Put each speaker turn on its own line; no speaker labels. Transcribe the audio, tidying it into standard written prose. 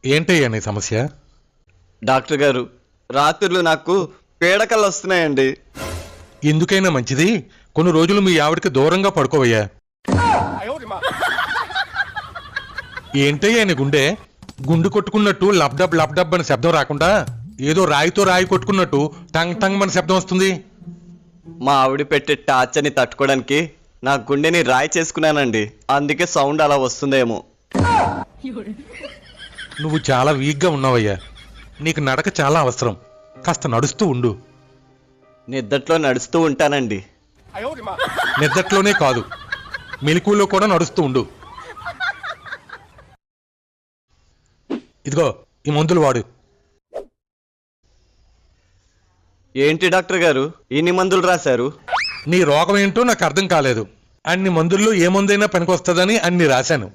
ఏంటయ్యా నీ సమస్య?
డాక్టర్ గారు, రాత్రులు నాకు పీడకలు వస్తున్నాయండి.
ఎందుకైనా మంచిది కొన్ని రోజులు మీ ఆవిడకి దూరంగా పడుకోవయ్యా. ఏంటయ్యా నీ గుండె గుండు కొట్టుకున్నట్టు లబ్డబ్ లబ్డబ్ అని శబ్దం రాకుండా ఏదో రాయితో రాయి కొట్టుకున్నట్టు టంగ్ టంగ్ అని శబ్దం వస్తుంది.
మా ఆవిడ పెట్టే టార్చర్ని తట్టుకోవడానికి నా గుండెని రాయి చేసుకున్నానండి. అందుకే సౌండ్ అలా వస్తుందేమో.
నువ్వు చాలా వీక్గా ఉన్నావయ్యా. నీకు నడక చాలా అవసరం. కాస్త నడుస్తూ ఉండు.
నిద్దట్లో నడుస్తూ ఉంటానండి.
నిద్దట్లోనే కాదు, మెలకువలో కూడా నడుస్తూ ఉండు. ఇదిగో ఈ మందులు వాడు.
ఏంటి డాక్టర్ గారు ఇన్ని మందులు రాశారు?
నీ రోగం ఏంటో నాకు అర్థం కాలేదు. అన్ని మందుల్లో ఏ మందైనా పనికొస్తుందని అన్ని రాశాను.